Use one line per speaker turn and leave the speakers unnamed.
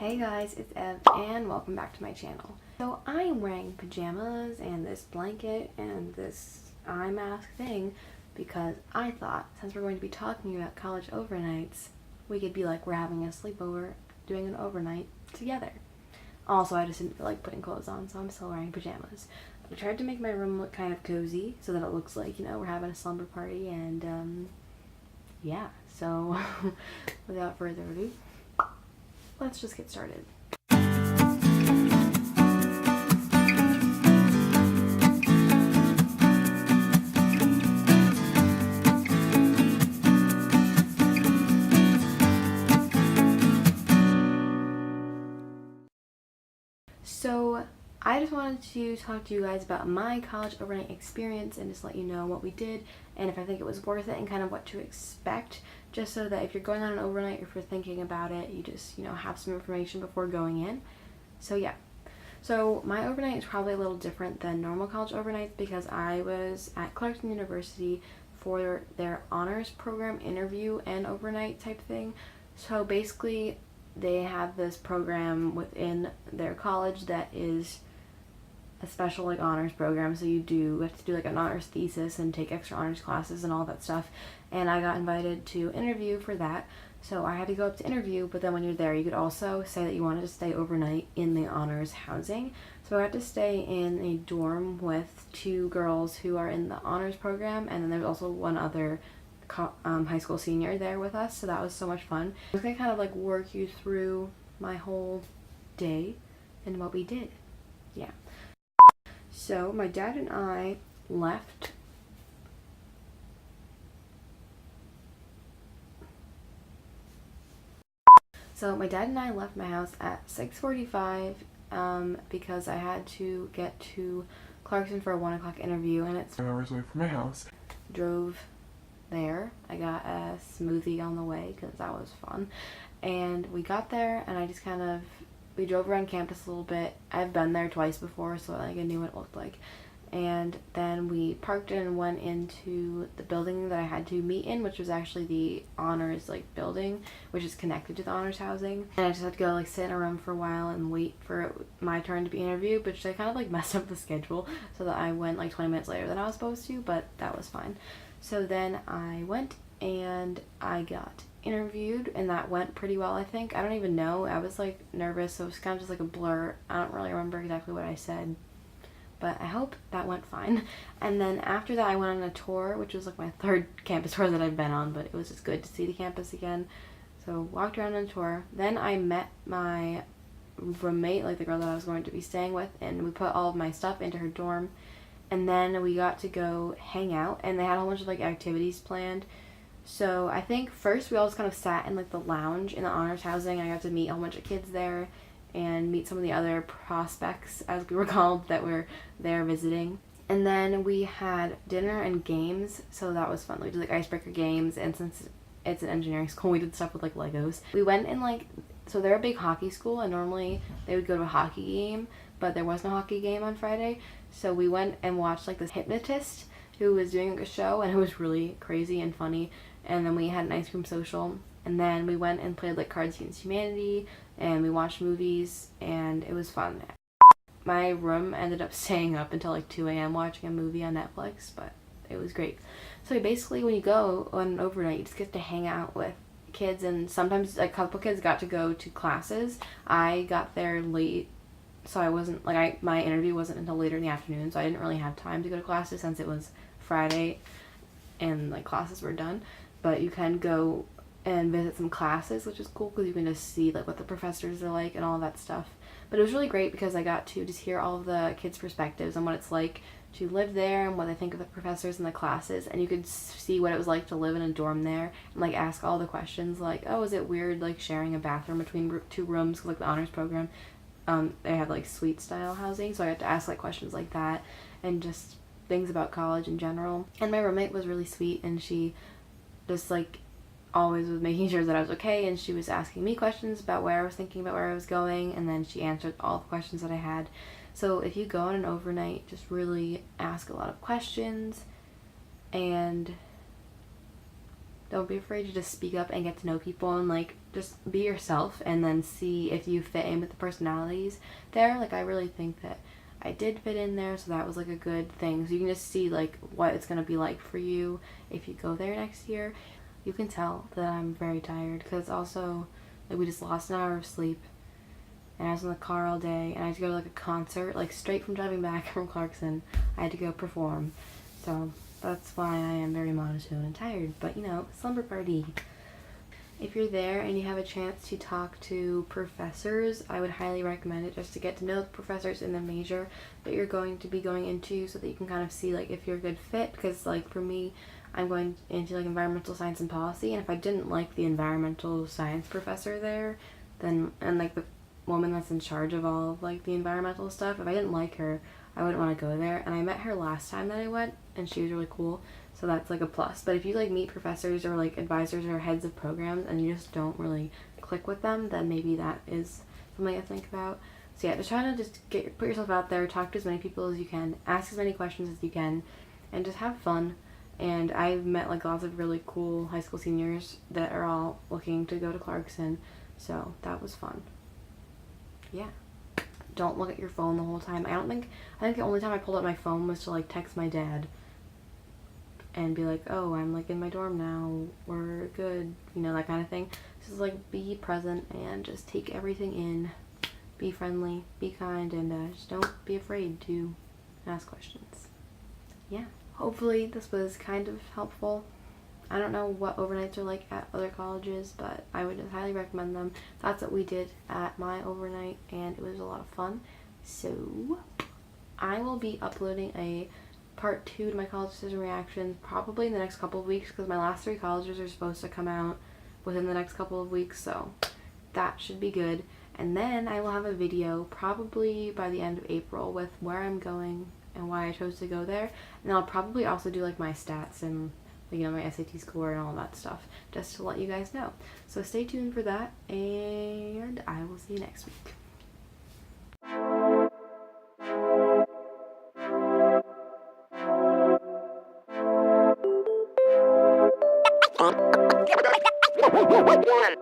Hey guys, it's Ev and welcome back to my channel. So I am wearing pajamas and this blanket and this eye mask thing because I thought since we're going to be talking about college overnights, we could be like we're having a sleepover, doing an overnight together. Also, I just didn't feel like putting clothes on, so I'm still wearing pajamas. I tried to make my room look kind of cozy so that it looks like, you know, we're having a slumber party and yeah, so without further ado, let's just get started. So I just wanted to talk to you guys about my college overnight experience and just let you know what we did and if I think it was worth it and kind of what to expect, just so that if you're going on an overnight or if you're thinking about it, you just, you know, have some information before going in. So yeah. So my overnight is probably a little different than normal college overnights because I was at Clarkson University for their honors program interview and overnight type thing. So basically they have this program within their college that is a special like honors program, so you have to do like an honors thesis and take extra honors classes and all that stuff, and I got invited to interview for that, so I had to go up to interview. But then when you're there, you could also say that you wanted to stay overnight in the honors housing. So I got to stay in a dorm with two girls who are in the honors program, and then there's also one other high school senior there with us, so that was so much fun. I was gonna kind of like work you through my whole day and what we did. Yeah. So my dad and I left my house at 6:45 because I had to get to Clarkson for a 1 o'clock interview, and it's
5 hours away from my house.
Drove there. I got a smoothie on the way because that was fun, and we got there and we drove around campus a little bit. I've been there twice before, so like I knew what it looked like, and then we parked and went into the building that I had to meet in, which was actually the honors like building, which is connected to the honors housing. And I just had to go like sit in a room for a while and wait for my turn to be interviewed, which I kind of like messed up the schedule so that I went like 20 minutes later than I was supposed to, but that was fine. So then I went and I got interviewed, and that went pretty well, I think. I don't even know. I was like nervous, so it was kind of just like a blur. I don't really remember exactly what I said, but I hope that went fine. And then after that I went on a tour, which was like my third campus tour that I've been on, but it was just good to see the campus again. So walked around on a tour. Then I met my roommate, like the girl that I was going to be staying with, and we put all of my stuff into her dorm. And then we got to go hang out, and they had a whole bunch of like activities planned. So I think first we all just kind of sat in like the lounge in the honors housing. I got to meet a whole bunch of kids there and meet some of the other prospects, as we were called, that were there visiting. And then we had dinner and games, so that was fun. We did like icebreaker games, and since it's an engineering school, we did stuff with like Legos. We went in like, so they're a big hockey school, and normally they would go to a hockey game, but there was no hockey game on Friday. So we went and watched like this hypnotist who was doing like a show, and it was really crazy and funny. And then we had an ice cream social, and then we went and played like Cards Against Humanity, and we watched movies, and it was fun. My room ended up staying up until like 2 a.m. watching a movie on Netflix, but it was great. So basically when you go on an overnight, you just get to hang out with kids, and sometimes a couple kids got to go to classes. I got there late, so I wasn't like my interview wasn't until later in the afternoon, so I didn't really have time to go to classes since it was Friday and like classes were done. But you can go and visit some classes, which is cool because you can just see like what the professors are like and all that stuff. But it was really great because I got to just hear all of the kids' perspectives on what it's like to live there and what they think of the professors and the classes, and you could see what it was like to live in a dorm there and like ask all the questions like, oh, is it weird like sharing a bathroom between two rooms? Cause, like the honors program, they have like suite style housing, so I got to ask like questions like that and just things about college in general. And my roommate was really sweet, and she just like always was making sure that I was okay, and she was asking me questions about where I was thinking about where I was going, and then she answered all the questions that I had. So if you go on an overnight, just really ask a lot of questions and don't be afraid to just speak up and get to know people and like just be yourself and then see if you fit in with the personalities there. Like, I really think that I did fit in there, so that was like a good thing. So you can just see like what it's gonna be like for you if you go there next year. You can tell that I'm very tired because also like we just lost an hour of sleep and I was in the car all day and I had to go to like a concert, like straight from driving back from Clarkson. I had to go perform. So that's why I am very monotone and tired, but you know, slumber party. If you're there and you have a chance to talk to professors, I would highly recommend it just to get to know the professors in the major that you're going to be going into so that you can kind of see like if you're a good fit. Because like for me, I'm going into like environmental science and policy, and if I didn't like the environmental science professor there, then, and like the woman that's in charge of all of like the environmental stuff, if I didn't like her, I wouldn't want to go there. And I met her last time that I went and she was really cool, so that's like a plus. But if you like meet professors or like advisors or heads of programs and you just don't really click with them, then maybe that is something to think about. So yeah, just try to just put yourself out there, talk to as many people as you can, ask as many questions as you can, and just have fun. And I've met like lots of really cool high school seniors that are all looking to go to Clarkson, so that was fun. Yeah. Don't look at your phone the whole time. I think the only time I pulled out my phone was to like text my dad and be like, oh, I'm like in my dorm now, we're good, you know, that kind of thing. Just like be present and just take everything in, be friendly, be kind, and just don't be afraid to ask questions. Yeah, hopefully this was kind of helpful. I don't know what overnights are like at other colleges, but I would highly recommend them. That's what we did at my overnight, and it was a lot of fun. So I will be uploading a part 2 to my college decision reactions probably in the next couple of weeks, because my last 3 colleges are supposed to come out within the next couple of weeks, so that should be good. And then I will have a video probably by the end of April with where I'm going and why I chose to go there. And I'll probably also do like my stats and, you know, my SAT score and all that stuff, just to let you guys know. So stay tuned for that, and I will see you next week. One.